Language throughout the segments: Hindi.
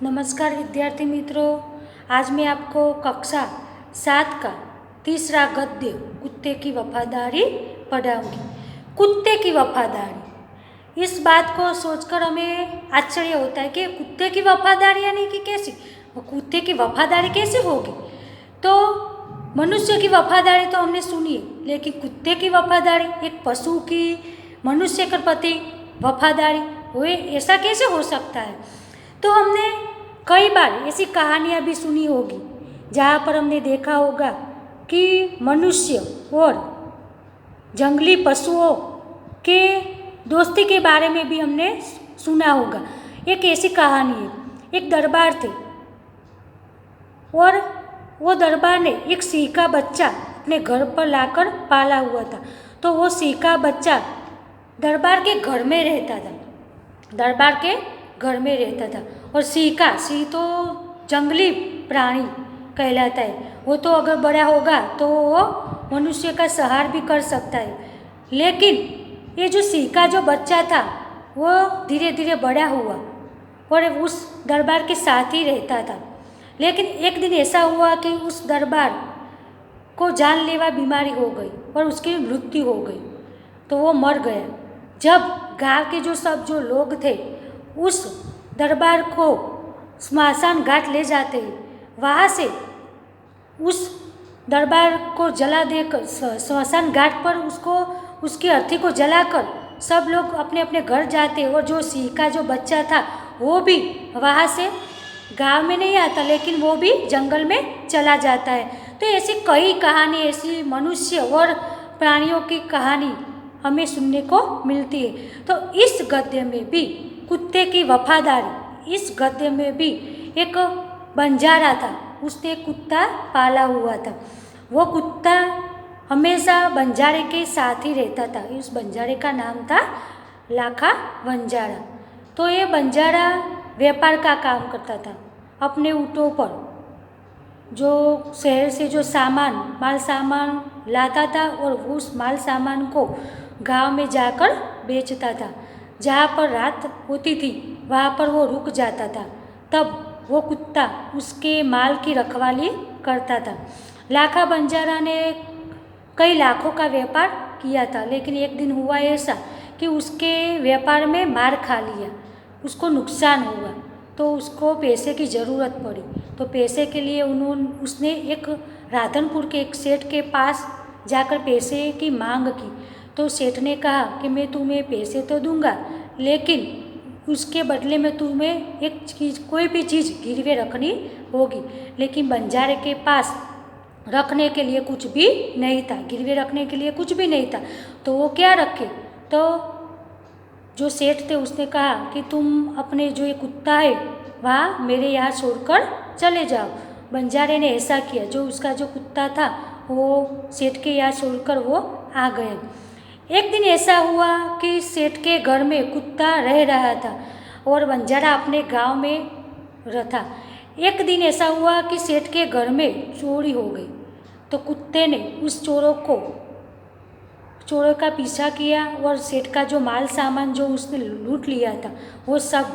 नमस्कार विद्यार्थी मित्रों। आज मैं आपको कक्षा 7 का तीसरा गद्य कुत्ते की वफादारी पढ़ाऊंगी। कुत्ते की वफादारी, इस बात को सोचकर हमें आश्चर्य होता है कि कुत्ते की वफादारी यानी कि कैसी, वो कुत्ते की वफादारी कैसे होगी। तो मनुष्य की वफादारी तो हमने सुनी है, लेकिन कुत्ते की वफादारी, एक पशु की मनुष्य के प्रति वफादारी हुए, ऐसा कैसे हो सकता है। तो हमने कई बार ऐसी कहानियाँ भी सुनी होगी जहाँ पर हमने देखा होगा कि मनुष्य और जंगली पशुओं के दोस्ती के बारे में भी हमने सुना होगा। एक ऐसी कहानी है, एक दरबार थे और वो दरबार ने एक सिंह का बच्चा अपने घर पर लाकर पाला हुआ था। तो वो सिंह का बच्चा दरबार के घर में रहता था, दरबार के घर में रहता था। और सिंह तो जंगली प्राणी कहलाता है। वो तो अगर बड़ा होगा तो वो मनुष्य का संहार भी कर सकता है। लेकिन ये जो सिंह का जो बच्चा था वो धीरे धीरे बड़ा हुआ और उस दरबार के साथ ही रहता था। लेकिन एक दिन ऐसा हुआ कि उस दरबार को जानलेवा बीमारी हो गई और उसकी मृत्यु हो गई, तो वो मर गया। जब गांव के जो लोग थे उस दरबार को स्मशान घाट ले जाते हैं, वहाँ से उस दरबार को जला देकर स्मशान घाट पर उसकी अर्थी को जलाकर सब लोग अपने अपने घर जाते। और जो सिंह का जो बच्चा था वो भी वहाँ से गांव में नहीं आता, लेकिन वो भी जंगल में चला जाता है। तो ऐसी कई कहानी, ऐसी मनुष्य और प्राणियों की कहानी हमें सुनने को मिलती है। तो इस गद्य में भी कुत्ते की वफादारी, इस गद्य में भी एक बंजारा था, उसने कुत्ता पाला हुआ था। वो कुत्ता हमेशा बंजारे के साथ ही रहता था। इस बंजारे का नाम था लाखा बंजारा। तो ये बंजारा व्यापार का काम करता था। अपने ऊँटों पर जो शहर से जो माल सामान लाता था और उस माल सामान को गांव में जाकर बेचता था। जहाँ पर रात होती थी वहाँ पर वो रुक जाता था, तब वो कुत्ता उसके माल की रखवाली करता था। लाखा बंजारा ने कई लाखों का व्यापार किया था, लेकिन एक दिन हुआ ऐसा कि उसके व्यापार में मार खा लिया, उसको नुकसान हुआ। तो उसको पैसे की ज़रूरत पड़ी। तो पैसे के लिए उसने एक राधनपुर के एक सेठ के पास जाकर पैसे की मांग की। तो सेठ ने कहा कि मैं तुम्हें पैसे तो दूंगा, लेकिन उसके बदले में तुम्हें एक चीज़, कोई भी चीज़ गिरवे रखनी होगी। लेकिन बंजारे के पास रखने के लिए कुछ भी नहीं था, गिरवे रखने के लिए कुछ भी नहीं था। तो वो क्या रखे। तो जो सेठ थे उसने कहा कि तुम अपने जो ये कुत्ता है वहाँ मेरे यहाँ छोड़कर चले जाओ। बंजारे ने ऐसा किया, जो उसका जो कुत्ता था वो सेठ के यहाँ छोड़कर वो आ गए। एक दिन ऐसा हुआ कि सेठ के घर में कुत्ता रह रहा था और बंजारा अपने गांव में रहता। एक दिन ऐसा हुआ कि सेठ के घर में चोरी हो गई। तो कुत्ते ने उस चोरों का पीछा किया और सेठ का जो माल सामान जो उसने लूट लिया था वो सब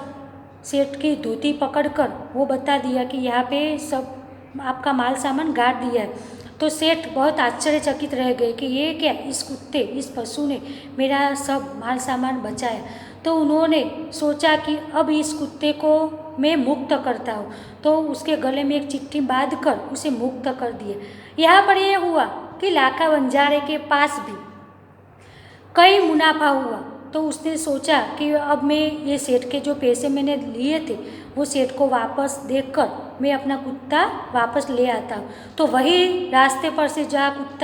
सेठ की धोती पकड़कर वो बता दिया कि यहाँ पे सब आपका माल सामान गाड़ दिया है। तो सेठ बहुत आश्चर्यचकित रह गए कि ये क्या, इस कुत्ते, इस पशु ने मेरा सब माल सामान बचाया। तो उन्होंने सोचा कि अब इस कुत्ते को मैं मुक्त करता हूँ। तो उसके गले में एक चिट्ठी बांध कर उसे मुक्त कर दिया। यहाँ पर यह हुआ कि लाखा बंजारे के पास भी कई मुनाफा हुआ। तो उसने सोचा कि अब मैं ये सेठ के जो पैसे मैंने लिए थे वो सेठ को वापस देकर मैं अपना कुत्ता वापस ले आता हूँ। तो वही रास्ते पर से जहाँ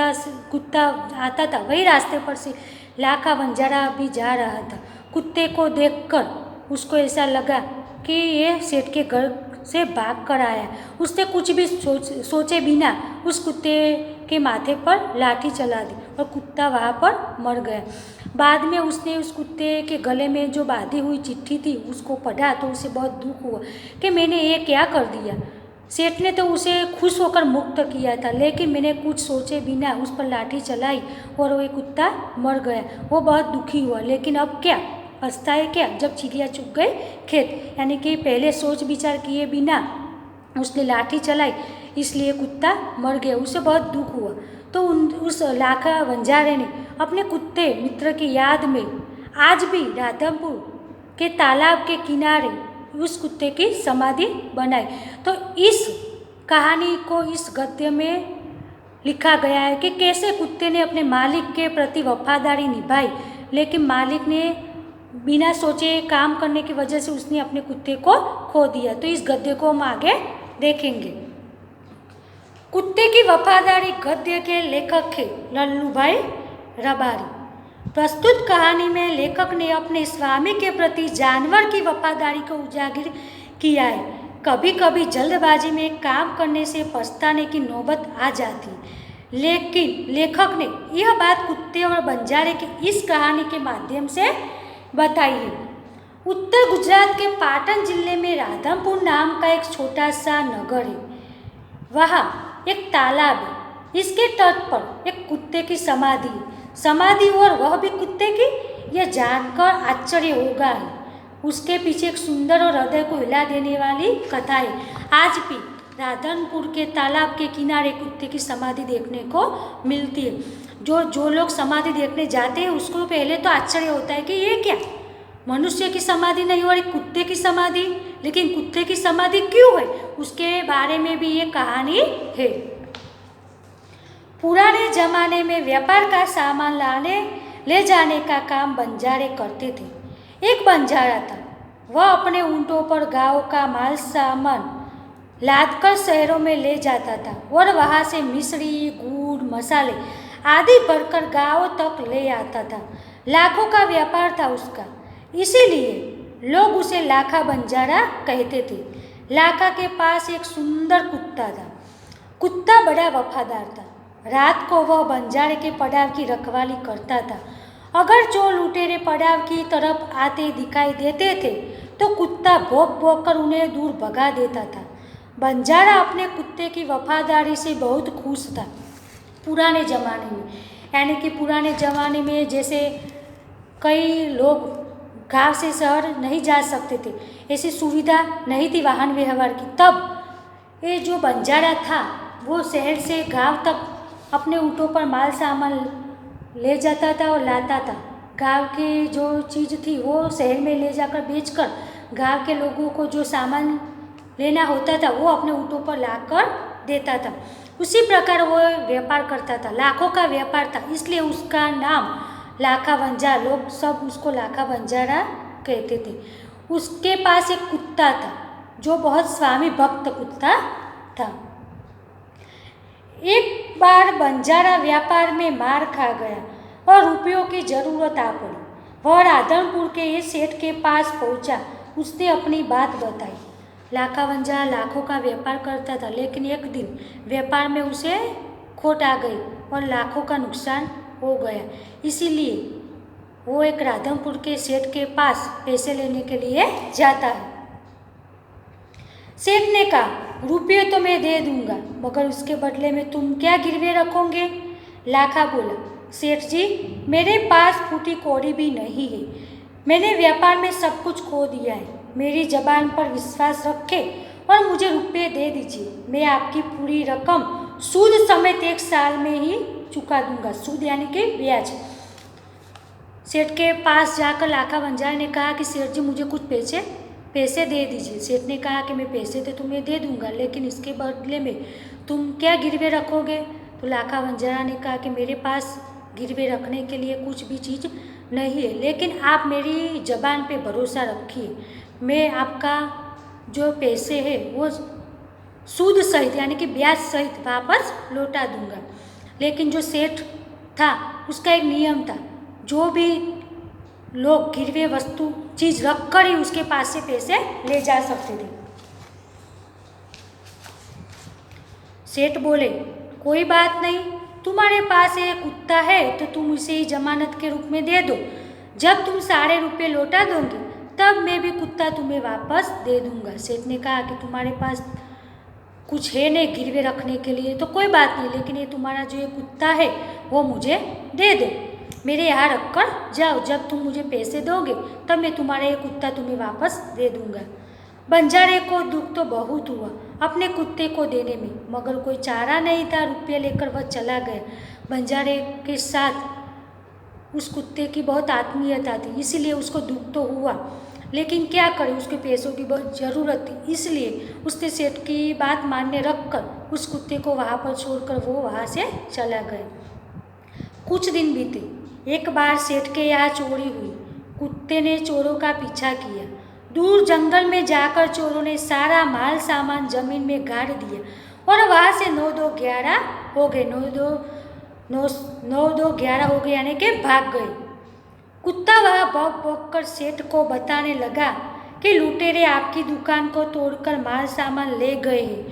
कुत्ता आता था, वही रास्ते पर से लाखा बंजारा भी जा रहा था। कुत्ते को देखकर उसको ऐसा लगा कि ये सेठ के घर से भाग कर आया। उसने कुछ भी सोचे बिना उस कुत्ते के माथे पर लाठी चला दी और कुत्ता वहाँ पर मर गया। बाद में उसने उस कुत्ते के गले में जो बांधी हुई चिट्ठी थी उसको पढ़ा तो उसे बहुत दुख हुआ कि मैंने ये क्या कर दिया। सेठ ने तो उसे खुश होकर मुक्त किया था, लेकिन मैंने कुछ सोचे बिना उस पर लाठी चलाई और वो कुत्ता मर गया। वो बहुत दुखी हुआ, लेकिन अब क्या, पछताए क्या जब चिड़िया चुग गई खेत, यानी कि पहले सोच विचार किए बिना उसने लाठी चलाई, इसलिए कुत्ता मर गया। उसे बहुत दुख हुआ। तो उस लाखा बंजारे ने अपने कुत्ते मित्र की याद में आज भी राधनपुर के तालाब के किनारे उस कुत्ते की समाधि बनाई। तो इस कहानी को इस गद्य में लिखा गया है कि कैसे कुत्ते ने अपने मालिक के प्रति वफादारी निभाई, लेकिन मालिक ने बिना सोचे काम करने की वजह से उसने अपने कुत्ते को खो दिया। तो इस गद्य को हम आगे देखेंगे। कुत्ते की वफादारी गद्य के लेखक है लल्लूभाई रबारी। प्रस्तुत कहानी में लेखक ने अपने स्वामी के प्रति जानवर की वफादारी को उजागर किया है। कभी कभी जल्दबाजी में काम करने से पछताने की नौबत आ जाती, लेकिन लेखक ने यह बात कुत्ते और बंजारे की इस कहानी के माध्यम से बताई है। उत्तर गुजरात के पाटन जिले में राधनपुर नाम का एक छोटा सा नगर है। वहाँ एक तालाब है। इसके तट पर एक कुत्ते की समाधि और वह भी कुत्ते की, यह जानकर आश्चर्य होगा ही। उसके पीछे एक सुंदर और हृदय को हिला देने वाली कथा है। आज भी राधनपुर के तालाब के किनारे कुत्ते की समाधि देखने को मिलती है। जो लोग समाधि देखने जाते हैं उसको पहले तो आश्चर्य होता है कि ये क्या, मनुष्य की समाधि नहीं और एक कुत्ते की समाधि, लेकिन कुत्ते की समाधि क्यों है, उसके बारे में भी ये कहानी है। पुराने जमाने में व्यापार का सामान ले जाने का काम बंजारे करते थे। एक बंजारा था, वह अपने ऊँटों पर गांव का माल सामान लादकर शहरों में ले जाता था और वहाँ से मिश्री, गुड़, मसाले आदि भरकर गांव तक ले आता था। लाखों का व्यापार था उसका, इसीलिए लोग उसे लाखा बंजारा कहते थे। लाखा के पास एक सुंदर कुत्ता था। कुत्ता बड़ा वफादार था। रात को वह बंजारे के पड़ाव की रखवाली करता था। अगर चोर लुटेरे पड़ाव की तरफ आते दिखाई देते थे तो कुत्ता भौंक भौंक कर उन्हें दूर भगा देता था। बंजारा अपने कुत्ते की वफादारी से बहुत खुश था। पुराने ज़माने में, यानी कि पुराने ज़माने में जैसे कई लोग गांव से शहर नहीं जा सकते थे, ऐसी सुविधा नहीं थी वाहन व्यवहार की, तब ये जो बंजारा था वो शहर से गांव तक अपने ऊँटों पर माल सामान ले जाता था और लाता था। गांव की जो चीज़ थी वो शहर में ले जाकर बेचकर गांव के लोगों को जो सामान लेना होता था वो अपने ऊँटों पर लाकर देता था। उसी प्रकार वो व्यापार करता था। लाखों का व्यापार था, इसलिए उसका नाम लाखा बंजारा, लोग सब उसको लाखा बंजारा कहते थे। उसके पास एक कुत्ता था जो बहुत स्वामी भक्त कुत्ता था। एक बार बंजारा व्यापार में मार खा गया और रुपयों की ज़रूरत आ पड़ी। वह राधनपुर के एक सेठ के पास पहुंचा। उसने अपनी बात बताई। लाखा बंजारा लाखों का व्यापार करता था, लेकिन एक दिन व्यापार में उसे खोट आ गई और लाखों का नुकसान हो गया। इसीलिए वो एक राधनपुर के सेठ के पास पैसे लेने के लिए जाता है। सेठ ने कहा, रुपये तो मैं दे दूंगा, मगर उसके बदले में तुम क्या गिरवे रखोगे? लाखा बोला, सेठ जी, मेरे पास फूटी कौड़ी भी नहीं है। मैंने व्यापार में सब कुछ खो दिया है। मेरी जबान पर विश्वास रखें और मुझे रुपये दे दीजिए। मैं आपकी पूरी रकम सूद समेत 1 साल में ही चुका दूंगा। सूद यानी कि ब्याज। सेठ के पास जाकर लाखा बंजारा ने कहा कि सेठ जी, मुझे कुछ पैसे दे दीजिए। सेठ ने कहा कि मैं पैसे तो तुम्हें दे दूंगा, लेकिन इसके बदले में तुम क्या गिरवे रखोगे? तो लाखा बंजारा ने कहा कि मेरे पास गिरवे रखने के लिए कुछ भी चीज़ नहीं है, लेकिन आप मेरी ज़बान पे भरोसा रखिए। मैं आपका जो पैसे है वो सूद सहित यानी कि ब्याज सहित वापस लौटा दूंगा। लेकिन जो सेठ था उसका एक नियम था, जो भी लोग गिरवे वस्तु चीज़ रख कर ही उसके पास से पैसे ले जा सकते थे। सेठ बोले, कोई बात नहीं, तुम्हारे पास एक कुत्ता है तो तुम उसे ही जमानत के रूप में दे दो। जब तुम सारे रुपये लौटा दोगे तब मैं भी कुत्ता तुम्हें वापस दे दूंगा। सेठ ने कहा कि तुम्हारे पास कुछ है नहीं गिरवे रखने के लिए तो कोई बात नहीं, लेकिन ये तुम्हारा जो ये कुत्ता है वो मुझे दे दो। मेरे यहाँ रख कर जाओ, जब तुम मुझे पैसे दोगे तब मैं तुम्हारा ये कुत्ता तुम्हें वापस दे दूँगा। बंजारे को दुख तो बहुत हुआ अपने कुत्ते को देने में, मगर कोई चारा नहीं था। रुपये लेकर वह चला गया। बंजारे के साथ उस कुत्ते की बहुत आत्मीयता थी, इसलिए उसको दुख तो हुआ, लेकिन क्या करे, उसके पैसों की बहुत ज़रूरत थी। इसलिए उसने सेठ की बात मानने रख कर उस कुत्ते को वहाँ पर छोड़कर वो वहाँ से चला गया। कुछ दिन बीते। एक बार सेठ के यहाँ चोरी हुई। कुत्ते ने चोरों का पीछा किया। दूर जंगल में जाकर चोरों ने सारा माल सामान जमीन में गाड़ दिया और वहाँ से 9-2-11 हो गए। 9-2-11 हो गए, यानी कि भाग गए। कुत्ता वहाँ भौंक भौंक कर सेठ को बताने लगा कि लुटेरे आपकी दुकान को तोड़कर माल सामान ले गए हैं।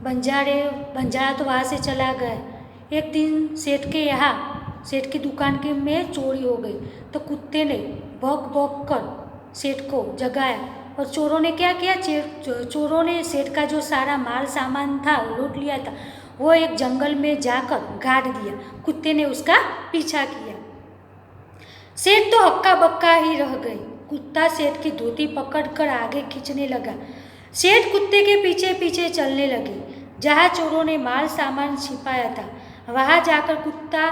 बंजारा तो वहाँ से चला गया। एक दिन सेठ की दुकान के में चोरी हो गई, तो कुत्ते ने भौंक भौंक कर सेठ को जगाया और चोरों ने क्या किया, चोरों ने सेठ का जो सारा माल सामान था लूट लिया था, वो एक जंगल में जाकर गाड़ दिया। कुत्ते ने उसका पीछा किया। सेठ तो हक्का बक्का ही रह गए। कुत्ता सेठ की धोती पकड़कर आगे खींचने लगा। सेठ कुत्ते के पीछे पीछे चलने लगे। जहाँ चोरों ने माल सामान छिपाया था वहाँ जाकर कुत्ता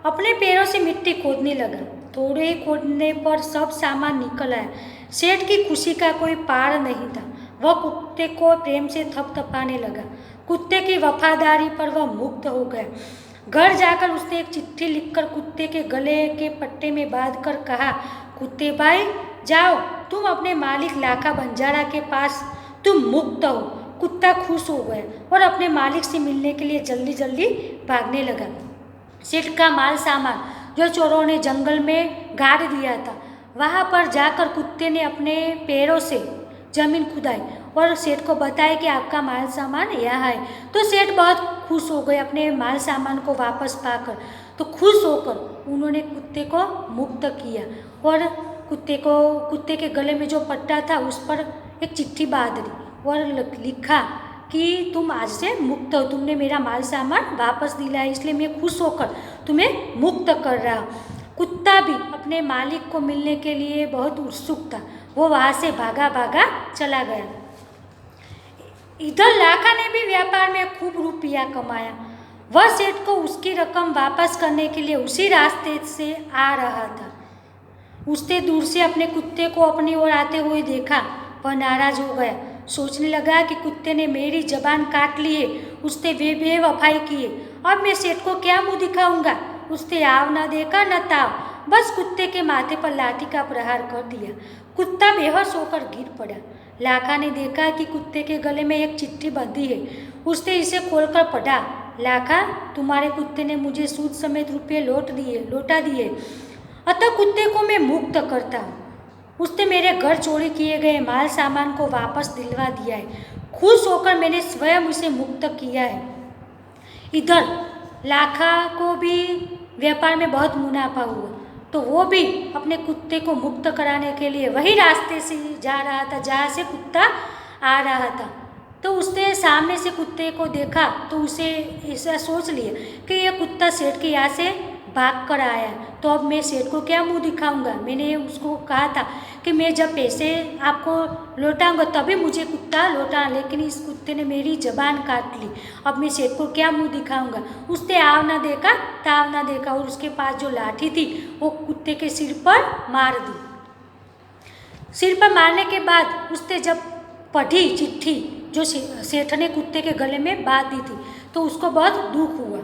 अपने पैरों से मिट्टी खोदने लगा। थोड़े ही खोदने पर सब सामान निकल आया। सेठ की खुशी का कोई पार नहीं था। वह कुत्ते को प्रेम से थपथपाने लगा। कुत्ते की वफादारी पर वह मुग्ध हो गया। घर जाकर उसने एक चिट्ठी लिखकर कुत्ते के गले के पट्टे में बांधकर कहा, कुत्ते भाई जाओ, तुम अपने मालिक लाखा बंजारा के पास तुम मुक्त हो। कुत्ता खुश हो गया और अपने मालिक से मिलने के लिए जल्दी जल्दी भागने लगा। सेठ का माल सामान जो चोरों ने जंगल में गाड़ दिया था, वहाँ पर जाकर कुत्ते ने अपने पैरों से जमीन खुदाई और सेठ को बताया कि आपका माल सामान यहाँ है। तो सेठ बहुत खुश हो गए अपने माल सामान को वापस पाकर। तो खुश होकर उन्होंने कुत्ते को मुक्त किया और कुत्ते के गले में जो पट्टा था उस पर एक चिट्ठी बांध दी और लिखा कि तुम आज से मुक्त हो, तुमने मेरा माल सामान वापस दिलाया, इसलिए मैं खुश होकर तुम्हें मुक्त कर रहा हूँ। कुत्ता भी अपने मालिक को मिलने के लिए बहुत उत्सुक था। वो वहाँ से भागा भागा चला गया। इधर लाखा ने भी व्यापार में खूब रुपया कमाया। वह सेठ को उसकी रकम वापस करने के लिए उसी रास्ते से आ रहा था। उसने दूर से अपने कुत्ते को अपनी ओर आते हुए देखा। वह नाराज हो गया। सोचने लगा कि कुत्ते ने मेरी जबान काट ली है, उसने बेवफाई की है, अब मैं सेठ को क्या मुंह दिखाऊंगा। उसने आव न देखा न ताव, बस कुत्ते के माथे पर लाठी का प्रहार कर दिया। कुत्ता बेहोश होकर गिर पड़ा। लाखा ने देखा कि कुत्ते के गले में एक चिट्ठी बंधी है। उसने इसे खोलकर पढ़ा, लाखा, तुम्हारे कुत्ते ने मुझे सूद समेत रुपये लौटा दिए, अतः कुत्ते को मैं मुक्त करता हूँ। उसने मेरे घर चोरी किए गए माल सामान को वापस दिलवा दिया है। खुश होकर मैंने स्वयं उसे मुक्त किया है। इधर लाखा को भी व्यापार में बहुत मुनाफा हुआ, तो वो भी अपने कुत्ते को मुक्त कराने के लिए वही रास्ते से जा रहा था जहाँ से कुत्ता आ रहा था। तो उसने सामने से कुत्ते को देखा तो उसे ऐसा सोच लिया कि यह कुत्ता सेठ के यहाँ से भाग कर आया, तो अब मैं सेठ को क्या मुंह दिखाऊंगा। मैंने उसको कहा था कि मैं जब पैसे आपको लौटाऊंगा तभी मुझे कुत्ता लौटा, लेकिन इस कुत्ते ने मेरी जबान काट ली, अब मैं सेठ को क्या मुंह दिखाऊंगा। उसने आव ना देखा ताव ना देखा और उसके पास जो लाठी थी वो कुत्ते के सिर पर मार दी। सिर पर मारने के बाद उसने जब पढ़ी चिट्ठी जो सेठ ने कुत्ते के गले में बांध दी थी तो उसको बहुत दुख हुआ।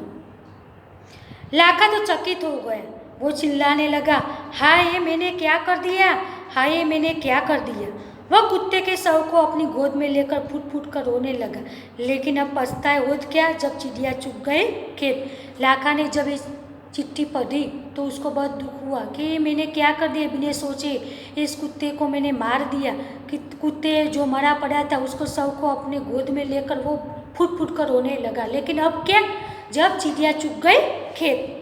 लाखा तो चकित हो गया। वो चिल्लाने लगा, हाय ये मैंने क्या कर दिया, हाय ये मैंने क्या कर दिया। वह कुत्ते के शव को अपनी गोद में लेकर फुट फुट कर रोने लगा, लेकिन अब पछताए होत क्या जब चिड़िया चुग गए खेत। लाखा ने जब इस चिट्ठी पढ़ी तो उसको बहुत दुख हुआ कि मैंने क्या कर दिया, बिना सोचे इस कुत्ते को मैंने मार दिया। कि कुत्ते जो मरा पड़ा था उसको शव को अपने गोद में लेकर वो फुट फुट कर रोने लगा, लेकिन अब क्या, जब चिड़िया चुग गई खेत।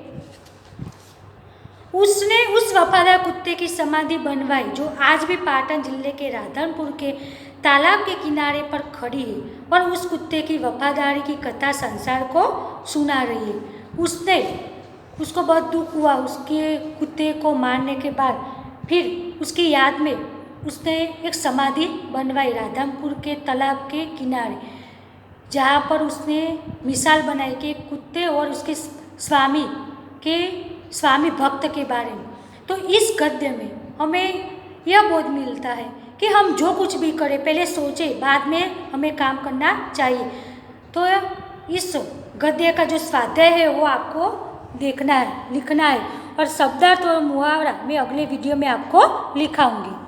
उसने उस वफादार कुत्ते की समाधि बनवाई जो आज भी पाटन जिले के राधनपुर के तालाब के किनारे पर खड़ी है और उस कुत्ते की वफादारी की कथा संसार को सुना रही है। उसने उसको बहुत दुख हुआ उसके कुत्ते को मारने के बाद। फिर उसकी याद में उसने एक समाधि बनवाई राधमपुर के तालाब के किनारे, जहाँ पर उसने मिसाल बनाई कि कुत्ते और उसके स्वामी भक्त के बारे में। तो इस गद्य में हमें यह बोध मिलता है कि हम जो कुछ भी करें पहले सोचें, बाद में हमें काम करना चाहिए। तो इस गद्य का जो स्वाध्याय है वो आपको देखना है, लिखना है, और शब्दार्थ और मुहावरा मैं अगले वीडियो में आपको लिखाऊंगी।